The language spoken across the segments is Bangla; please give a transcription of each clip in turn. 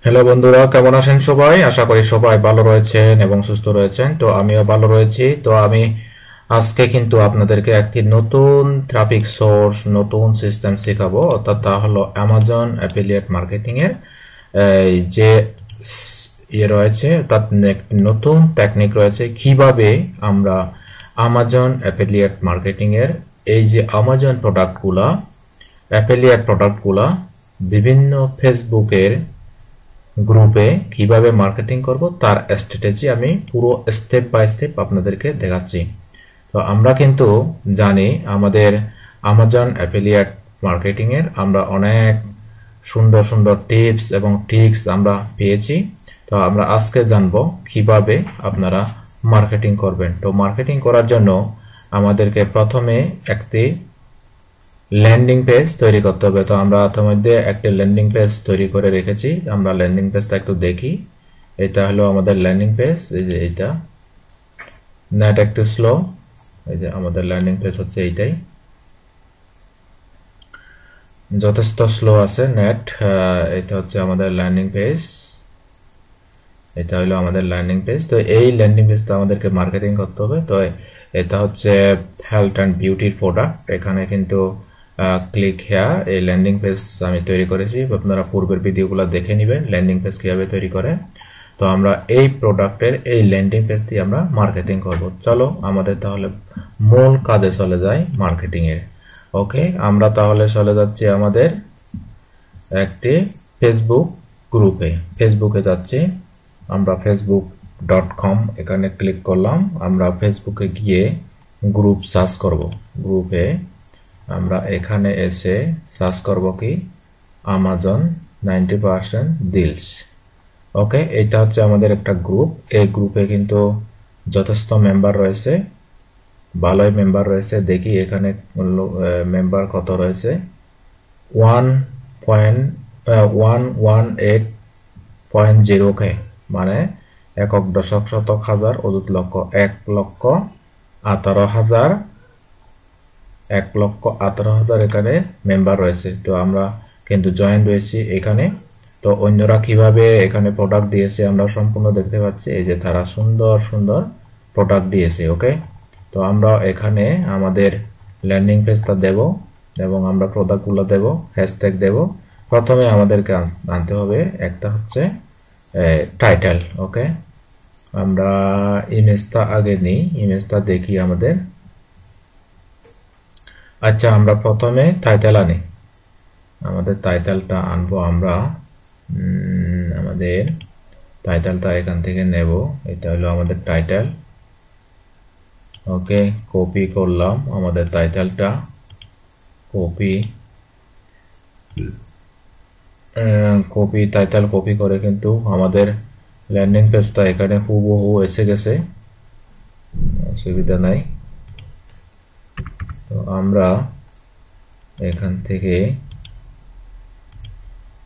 হ্যালো বন্ধুরা, কেমন আছেন সবাই? আশা করি সবাই ভালো রয়েছেন এবং সুস্থ রয়েছেন। তো আমিও ভালো রয়েছি। তো আমি আজকে কিন্তু আপনাদেরকে একটি নতুন ট্রাফিক সোর্স, নতুন সিস্টেম শেখাবো। অর্থাৎ তা হলো অ্যামাজন অ্যাফিলিয়েট মার্কেটিং এর যে ইয়ে রয়েছে, অর্থাৎ একটি নতুন টেকনিক রয়েছে কিভাবে আমরা অ্যামাজন অ্যাফিলিয়েট মার্কেটিং এর এই যে অ্যামাজন প্রোডাক্টগুলা, অ্যাফিলিয়েট প্রোডাক্টগুলা বিভিন্ন ফেসবুকের গ্রুপে কিভাবে মার্কেটিং করব তার স্ট্র্যাটেজি আমি পুরো স্টেপ বাই স্টেপ আপনাদেরকে দেখাচ্ছি। তো আমরা কিন্তু জানি আমাদের অ্যামাজন অ্যাফিলিয়েট মার্কেটিং এর আমরা অনেক সুন্দর সুন্দর টিপস এবং ট্রিক্স আমরা পেয়েছি। তো আমরা আজকে জানবো কিভাবে আপনারা মার্কেটিং করবেন। তো মার্কেটিং করার জন্য আমাদেরকে প্রথমে একটি ল্যান্ডিং পেজ তৈরি করতে হবে। তো আমরা ইতিমধ্যে একটা ল্যান্ডিং পেজ তৈরি করে রেখেছি। আমরা ল্যান্ডিং পেজটা একটু দেখি। এটা হলো আমাদের ল্যান্ডিং পেজ। এই যে এইটা, নেট একটু স্লো। এই যে আমাদের ল্যান্ডিং পেজ হচ্ছে এইটাই, যথেষ্ট স্লো আছে নেট। এটা হচ্ছে আমাদের ল্যান্ডিং পেজ। এটা হলো আমাদের ল্যান্ডিং পেজ। তো এই ল্যান্ডিং পেজটা আমাদেরকে মার্কেটিং করতে হবে। তো এটা হচ্ছে হেলথ অ্যান্ড বিউটির প্রোডাক্ট। এখানে কিন্তু ক্লিক হেয়ার এই ল্যান্ডিং পেজ আমি তৈরি করেছি। আপনারা পূর্বের ভিডিওগুলো দেখে নেবেন ল্যান্ডিং পেজ কিভাবে তৈরি করে। তো আমরা এই প্রোডাক্টের এই ল্যান্ডিং পেজ দিয়ে আমরা মার্কেটিং করব। চলো আমাদের তাহলে মূল কাজে চলে যাই মার্কেটিং এর। ওকে, আমরা তাহলে চলে যাচ্ছি আমাদের একটি ফেসবুক গ্রুপে। ফেসবুকে যাচ্ছি আমরা, facebook.com এখানে ক্লিক করলাম। আমরা ফেসবুকে গিয়ে গ্রুপ সার্চ করব। গ্রুপে আমরা এখানে এসে সার্চ করব কি, অ্যামাজন 90% ডিলস। ওকে, এটা হচ্ছে আমাদের একটা গ্রুপ। এই গ্রুপে কিন্তু যথেষ্ট মেম্বার রয়েছে, ভালোই মেম্বার রয়েছে। দেখি এখানে মেম্বার কত রয়েছে, 1.118.0K, মানে 1.1 অযুত লক্ষ, 1,18,000 এখানে মেম্বার রয়েছে। তো আমরা কিন্তু জয়েন রয়েছি এখানে। তো অন্যরা কিভাবে এখানে প্রোডাক্ট দিয়েছে আমরা সম্পূর্ণ দেখতে পাচ্ছি। এই যে তারা সুন্দর সুন্দর প্রোডাক্ট দিয়েছে। ওকে, তো আমরা এখানে আমাদের ল্যান্ডিং পেজটা দেব এবং আমরা প্রোডাক্টগুলো দেব, হ্যাশট্যাগ দেব। প্রথমে আমাদেরকে আনতে হবে একটা হচ্ছে টাইটেল। ওকে, আমরা ইমেজটা আগে নিই, ইমেজটা দেখি আমাদের। আচ্ছা, আমরা প্রথমে টাইটেল আনি। আমাদের টাইটেলটা আনবো আমরা। আমাদের টাইটেলটা এখান থেকে নেব। এটা হলো আমাদের টাইটেল। ওকে, কপি করলাম আমাদের টাইটেলটা। কপি টাইটেল কপি করে কিন্তু আমাদের ল্যান্ডিং পেজটা এখানে হুবহু এসে গেছে, অসুবিধা নাই। তো আমরা এখান থেকে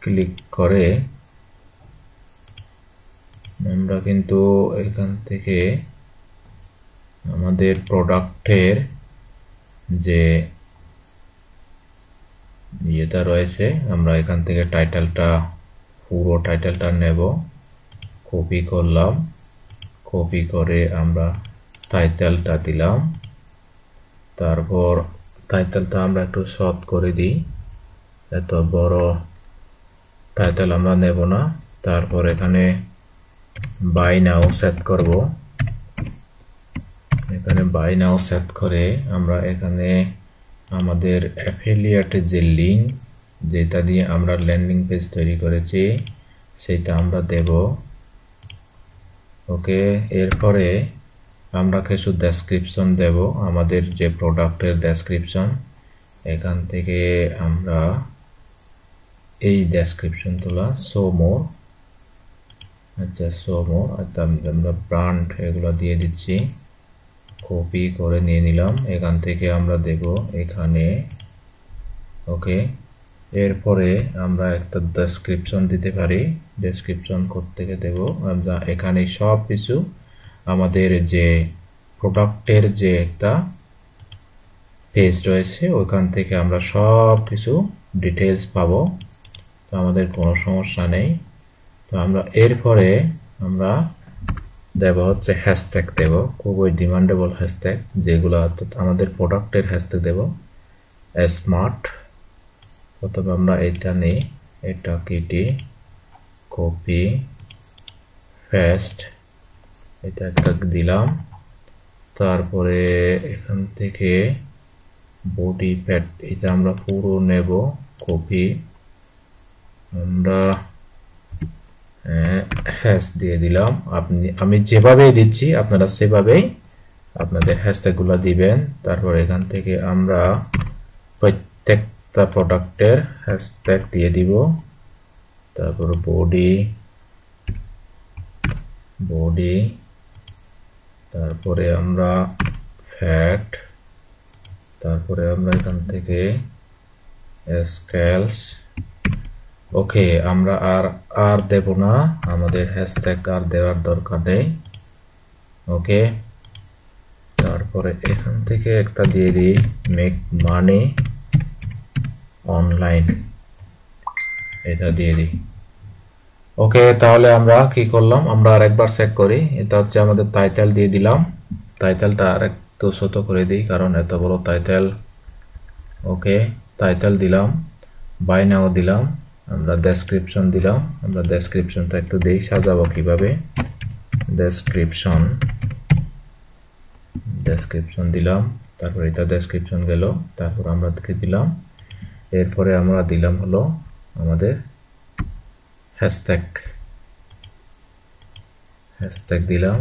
ক্লিক করে আমরা কিন্তু এখান থেকে আমাদের প্রোডাক্টের যে ইয়েটা রয়েছে, আমরা এখান থেকে টাইটেলটা, পুরো টাইটেলটা নেব। কপি করলাম, কপি করে আমরা টাইটেলটা দিলাম। তারপর টাইটেলটা আমরা একটু শর্ট করে দিই, এত বড় টাইটেল আমরা নেব না। তারপর এখানে বাই নাও সেট করব। এখানে বাই নাও সেট করে আমরা এখানে আমাদের অ্যাফিলিয়েটের যে লিঙ্ক, যেটা দিয়ে আমরা ল্যান্ডিং পেজ তৈরি করেছি, সেটা আমরা দেব। ওকে, এরপরে আমরা কিছু ডেসক্রিপশন দেব, আমাদের যে প্রোডাক্টের ডেসক্রিপশন। এখান থেকে আমরা এই ডেসক্রিপশন তোলা, শো মোর। আচ্ছা, শো মোর, আমরা ব্র্যান্ড এগুলো দিয়ে দিচ্ছি। কপি করে নিয়ে নিলাম, এখান থেকে আমরা দেব এখানে। ওকে, এরপরে আমরা একটা ডেসক্রিপশন দিতে পারি। ডেসক্রিপশন থেকে দেব আমরা এখানে সব কিছু, আমাদের যে প্রোডাক্টের যে একটা পেজ রয়েছে ওখান থেকে আমরা সব কিছু ডিটেলস পাবো। তো আমাদের কোনো সমস্যা নেই। তো তো আমরা এরপরে আমরা দেব হচ্ছে হ্যাশট্যাগ দেব, খুবই ডিমান্ডেবল হ্যাশট্যাগ, যেগুলো আমাদের প্রোডাক্টের হ্যাশট্যাগ দেব। স্মার্ট, অথবা আমরা এটা নিই, এটা কেটে কপি পেস্ট, এটা একটা দিলাম। তারপরে এখান থেকে বডি প্যাড, এটা আমরা পুরো নেব, কপি, আমরা হ্যাশ দিয়ে দিলাম। আমি যেভাবেই দিচ্ছি আপনারা সেভাবেই আপনাদের হ্যাশট্যাগুলো দিবেন। তারপর এখান থেকে আমরা প্রত্যেকটা প্রোডাক্টের হ্যাশট্যাগ দিয়ে দিব। তারপর বডি, তারপরে আমরা ফ্যাট, তারপরে আমরা এখান থেকে স্কেলস। ওকে, আমরা আর দেব না, আমাদের হ্যাশট্যাগ আর দেওয়ার দরকার নেই। ওকে, তারপরে এখান থেকে একটা দিয়ে দিই মেক মানি অনলাইন, এটা দিয়ে দিই। ওকে, তাহলে আমরা কি করলাম, আমরা আরেকবার চেক করি। এটা হচ্ছে আমাদের টাইটেল দিয়ে দিলাম, টাইটেলটা আরেকটু ছোট করে দিই কারণ এত বড় টাইটেল। ওকে, টাইটেল দিলাম, বাই নাও দিলাম, আমরা ডেসক্রিপশন দিলাম। আমরা ডেসক্রিপশনটা একটু দেই, সাজাবো কিভাবে। ডেসক্রিপশন দিলাম, তারপর এটা ডেসক্রিপশন গেল, তারপর আমরা কি দিলাম, এরপরে আমরা দিলাম হলো আমাদের হ্যাশট্যাগ দিলাম।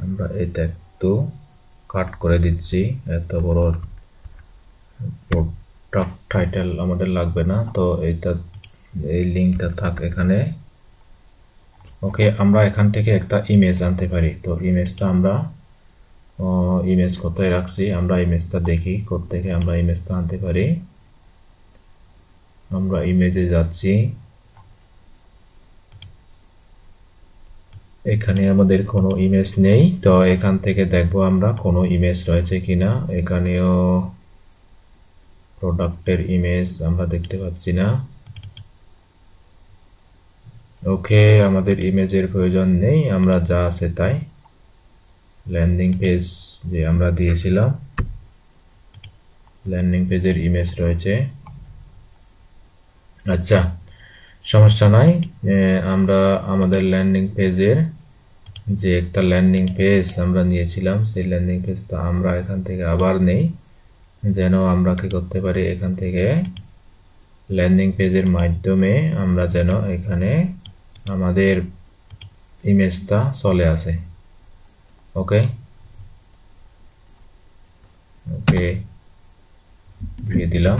আমরা এটা একটু কাট করে দিচ্ছি, এত বড় প্রোডাক্ট টাইটেল আমাদের লাগবে না, তো এটা এই লিঙ্কটা থাক এখানে। ওকে, আমরা এখান থেকে একটা ইমেজ আনতে পারি। তো ইমেজটা আমরা ইমেজ কোথায় রাখছি, আমরা ইমেজটা দেখি কোত্থেকে আমরা ইমেজটা আনতে পারি। আমরা ইমেজে যাচ্ছি, এখানে আমাদের কোনো ইমেজ নেই, তো এখান থেকে দেখবো আমরা কোনো ইমেজ রয়েছে কিনা। এখানেও প্রোডাক্টের ইমেজ আমরা দেখতে পাচ্ছি না। ওকে, আমাদের ইমেজের প্রয়োজন নেই, আমরা যা আছে তাই। ল্যান্ডিং পেজ যে আমরা দিয়েছিলাম, ল্যান্ডিং পেজের ইমেজ রয়েছে। আচ্ছা, সমস্যা নাই, আমরা আমাদের ল্যান্ডিং পেজের যে একটা ল্যান্ডিং পেজ আমরা নিয়েছিলাম, সেই ল্যান্ডিং পেজটা আমরা এখান থেকে আবার নেই, যেন আমরা কি করতে পারি, এখান থেকে ল্যান্ডিং পেজের মাধ্যমে আমরা যেন এখানে আমাদের ইমেজটা চলে আসে। ওকে, দিয়ে দিলাম।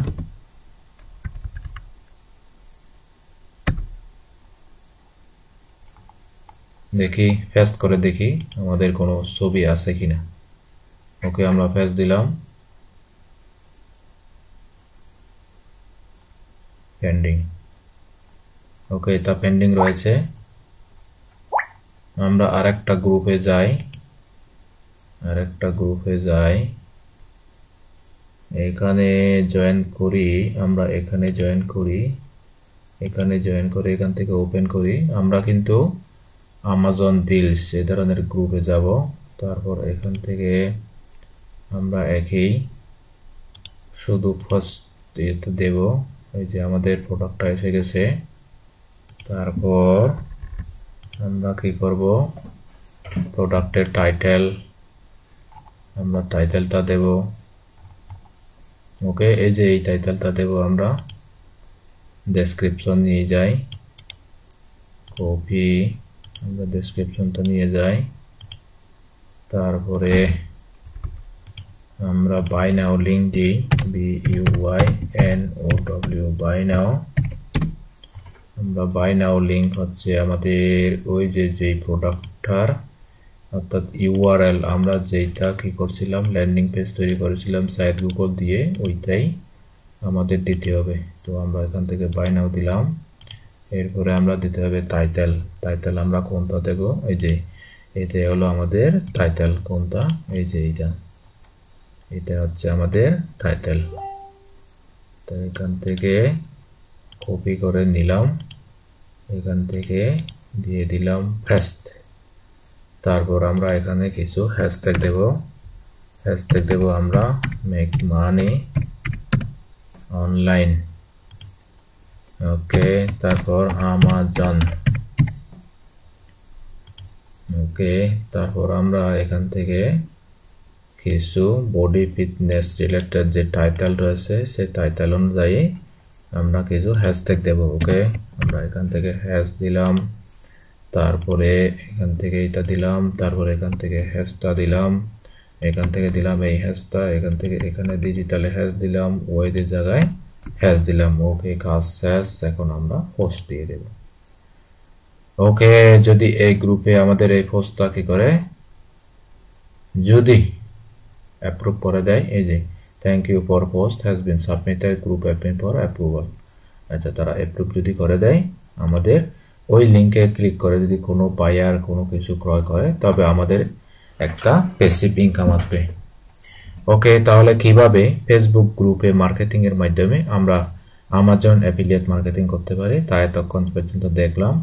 দেখি, পেস্ট করে দেখি আমাদের কোনো ছবি আছে কিনা। ওকে, আমরা পেস্ট দিলাম, পেন্ডিং। ওকে, এটা পেন্ডিং রয়েছে। আমরা আরেকটা গ্রুপে যাই, এখানে জয়েন করি, আমরা এখানে জয়েন করি, এখান থেকে ওপেন করি। আমরা কিন্তু আমাজন ডিলস এ ধরনের গ্রুপে যাব। তারপর এখান থেকে আমরা একই শুধু ফার্স্ট এটা দেব, এই যে আমাদের প্রোডাক্টটা এসে গেছে। তারপর আমরা কি করব, প্রোডাক্টের টাইটেল, আমরা টাইটেলটা দেব। ওকে, এই যে এই টাইটেলটা দেব আমরা। ডেসক্রিপশন নিয়ে যাই, কপি, আমরা ডেসক্রিপশনটা নিয়ে যাই। তারপরে আমরা বাই নাও লিঙ্ক দিই, BUYNOW, বাই নাও। আমরা বাই নাও লিঙ্ক হচ্ছে আমাদের ওই যে প্রোডাক্টটার, অর্থাৎ ইউআরএল আমরা যেটা কি করছিলাম, ল্যান্ডিং পেজ তৈরি করেছিলাম সাইট গুগল দিয়ে, ওইটাই আমাদের দিতে হবে। তো আমরা এখান থেকে বাই নাও দিলাম। এরপরে আমরা দিতে হবে টাইটেল আমরা কোনটা দেব, এই যে এটা হলো আমাদের টাইটেল। কোনটা, এই যে এটা হচ্ছে আমাদের টাইটেল। তো এখান থেকে কপি করে নিলাম, এখান থেকে দিয়ে দিলাম ফার্স্ট। তারপর আমরা এখানে কিছু হ্যাশট্যাগ দেব আমরা মেক মানি অনলাইন। ওকে, তারপর আমাজন। ওকে, তারপর আমরা এখান থেকে কিছু বডি ফিটনেস রিলেটেড যে টাইটেল রয়েছে সেই টাইটেল অনুযায়ী আমরা কিছু হ্যাশট্যাগ দেব। ওকে, আমরা এখান থেকে হ্যাশ দিলাম, তারপরে এখান থেকে এটা দিলাম, তারপরে এখান থেকে হ্যাশটা দিলাম, এখান থেকে দিলাম এই হ্যাশটা, এখান থেকে এখানে ডিজিটালে হ্যাশ দিলাম, ওয়েদের জায়গায় হ্যাশ দিলাম। ওকে, কাজ শেষ। এখন আমরা পোস্ট দিয়ে দেব। ওকে, যদি এই গ্রুপে আমাদের এই পোস্টটা কি করে, যদি অ্যাপ্রুভ করে দেয়, এই যে thank you for post has been submitted group admin for approval. আচ্ছা, তারা অ্যাপ্রুভ যদি করে দেয়, আমাদের ওই লিঙ্কে ক্লিক করে যদি কোনো বায়ার কোনো কিছু ক্রয় করে, তবে আমাদের একটা প্যাসিভ ইনকাম আসবে। ওকে, তাহলে কিভাবে ফেসবুক গ্রুপে মার্কেটিং এর মাধ্যমে আমরা আমাজন অ্যাফিলিয়েট মার্কেটিং করতে পারি তা এতক্ষণ পর্যন্ত দেখলাম।